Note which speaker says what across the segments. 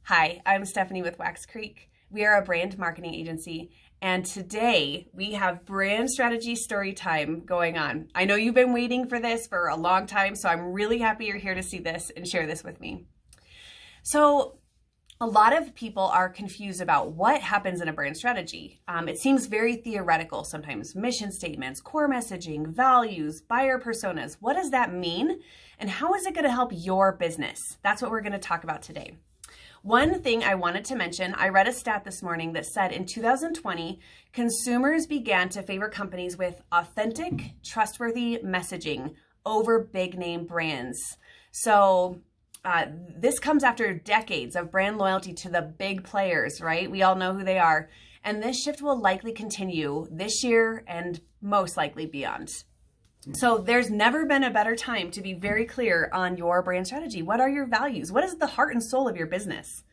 Speaker 1: Hi, I'm Stephanie with Wax Creek. We are a brand marketing agency, and today we have brand strategy story time going on. I know you've been waiting for this for a long time, so I'm really happy you're here to see this and share this with me. So a lot of people are confused about what happens in a brand strategy. It seems very theoretical sometimes. Mission statements, core messaging, values, buyer personas. What does that mean? And how is it going to help your business? That's what we're going to talk about today. One thing I wanted to mention, I read a stat this morning that said in 2020, consumers began to favor companies with authentic, trustworthy messaging over big name brands. So this comes after decades of brand loyalty to the big players, right? We all know who they are. And this shift will likely continue this year and most likely beyond. So there's never been a better time to be very clear on your brand strategy. What are your values? What is the heart and soul of your business?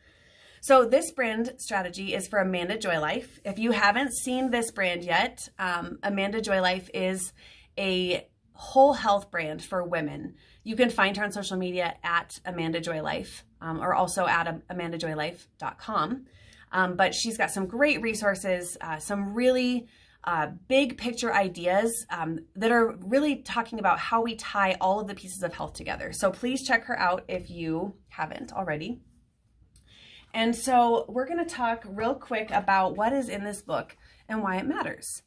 Speaker 1: So this brand strategy is for Amanda Joy Life. If you haven't seen this brand yet, Amanda Joy Life is a whole health brand for women. You can find her on social media at Amanda Joy Life or also at amandajoylife.com. But she's got some great resources, some really big picture ideas that are really talking about how we tie all of the pieces of health together. So please check her out if you haven't already. And so we're going to talk real quick about what is in this book and why it matters.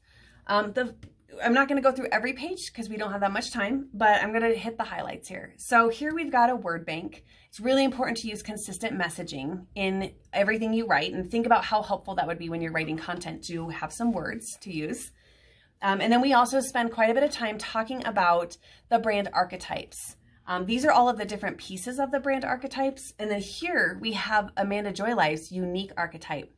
Speaker 1: I'm not going to go through every page because we don't have that much time, but I'm going to hit the highlights here. So here we've got a word bank. It's really important to use consistent messaging in everything you write, and think about how helpful that would be when you're writing content to have some words to use. And then we also spend quite a bit of time talking about the brand archetypes. These are all of the different pieces of the brand archetypes. And then here we have Amanda Joy Life's unique archetype.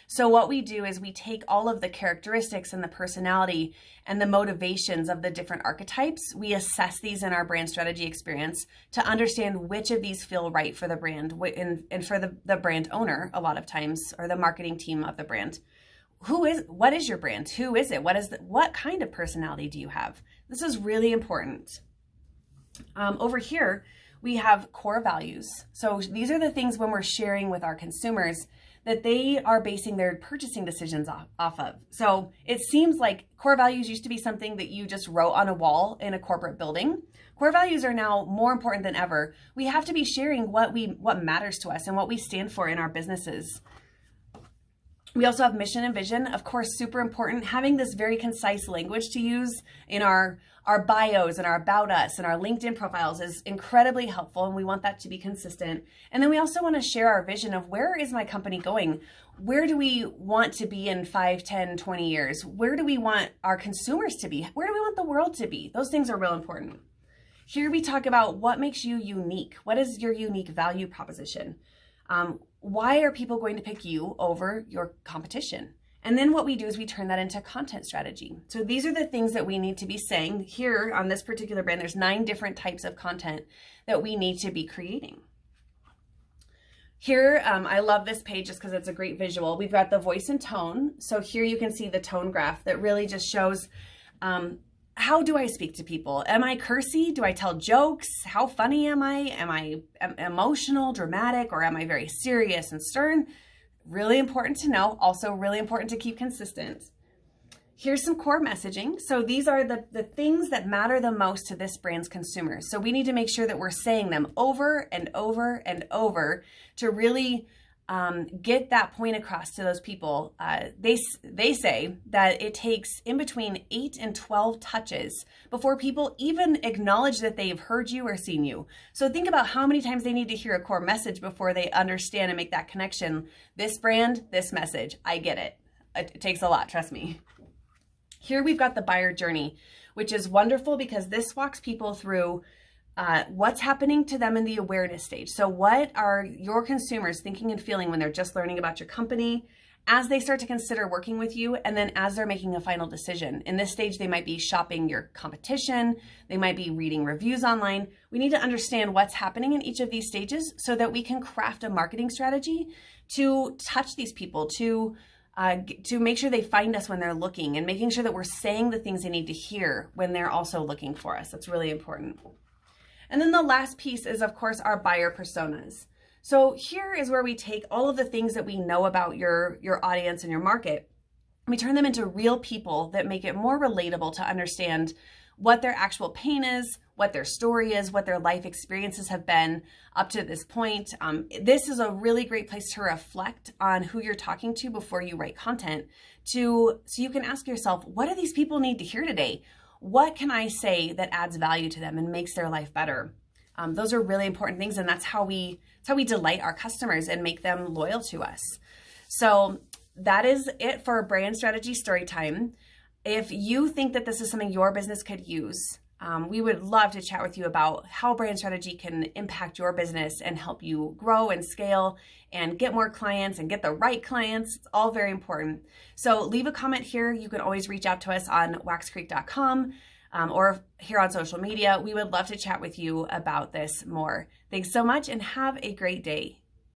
Speaker 1: So what we do is we take all of the characteristics and the personality and the motivations of the different archetypes. We assess these in our brand strategy experience to understand which of these feel right for the brand and for the brand owner a lot of times, or the marketing team of the brand. What is your brand? Who is it? What kind of personality do you have? This is really important. Over here, we have core values. So these are the things when we're sharing with our consumers that they are basing their purchasing decisions off of. So it seems like core values used to be something that you just wrote on a wall in a corporate building. Core values are now more important than ever. We have to be sharing what matters to us and what we stand for in our businesses. We also have mission and vision, of course, super important. Having this very concise language to use in our bios and our about us and our LinkedIn profiles is incredibly helpful, and we want that to be consistent. And then we also want to share our vision of where is my company going? Where do we want to be in 5, 10, 20 years? Where do we want our consumers to be? Where do we want the world to be? Those things are real important. Here we talk about what makes you unique. What is your unique value proposition? Why are people going to pick you over your competition? And then what we do is we turn that into content strategy. So these are the things that we need to be saying. Here on this particular brand, there's 9 different types of content that we need to be creating. Here, I love this page just because it's a great visual. We've got the voice and tone. So here you can see the tone graph that really just shows how do I speak to people? Am I cursy? Do I tell jokes? How funny am I? Am I emotional, dramatic, or am I very serious and stern? Really important to know. Also really important to keep consistent. Here's some core messaging. So these are the things that matter the most to this brand's consumers. So we need to make sure that we're saying them over and over and over to really get that point across to those people. They say that it takes in between 8 and 12 touches before people even acknowledge that they've heard you or seen you. So think about how many times they need to hear a core message before they understand and make that connection. This brand, this message, I get it. It takes a lot, trust me. Here we've got the buyer journey, which is wonderful because this walks people through what's happening to them in the awareness stage. So what are your consumers thinking and feeling when they're just learning about your company, as they start to consider working with you, and then as they're making a final decision? In this stage, they might be shopping your competition. They might be reading reviews online. We need to understand what's happening in each of these stages so that we can craft a marketing strategy to touch these people, to make sure they find us when they're looking, and making sure that we're saying the things they need to hear when they're also looking for us. That's really important. And then the last piece is, of course, our buyer personas. So here is where we take all of the things that we know about your audience and your market, and we turn them into real people that make it more relatable to understand what their actual pain is, what their story is, what their life experiences have been up to this point. This is a really great place to reflect on who you're talking to before you write content, so you can ask yourself, what do these people need to hear today? What can I say that adds value to them and makes their life better? Those are really important things, and that's how we delight our customers and make them loyal to us. So that is it for brand strategy story time. If you think that this is something your business could use, we would love to chat with you about how brand strategy can impact your business and help you grow and scale and get more clients and get the right clients. It's all very important. So leave a comment here. You can always reach out to us on waxcreek.com or here on social media. We would love to chat with you about this more. Thanks so much and have a great day.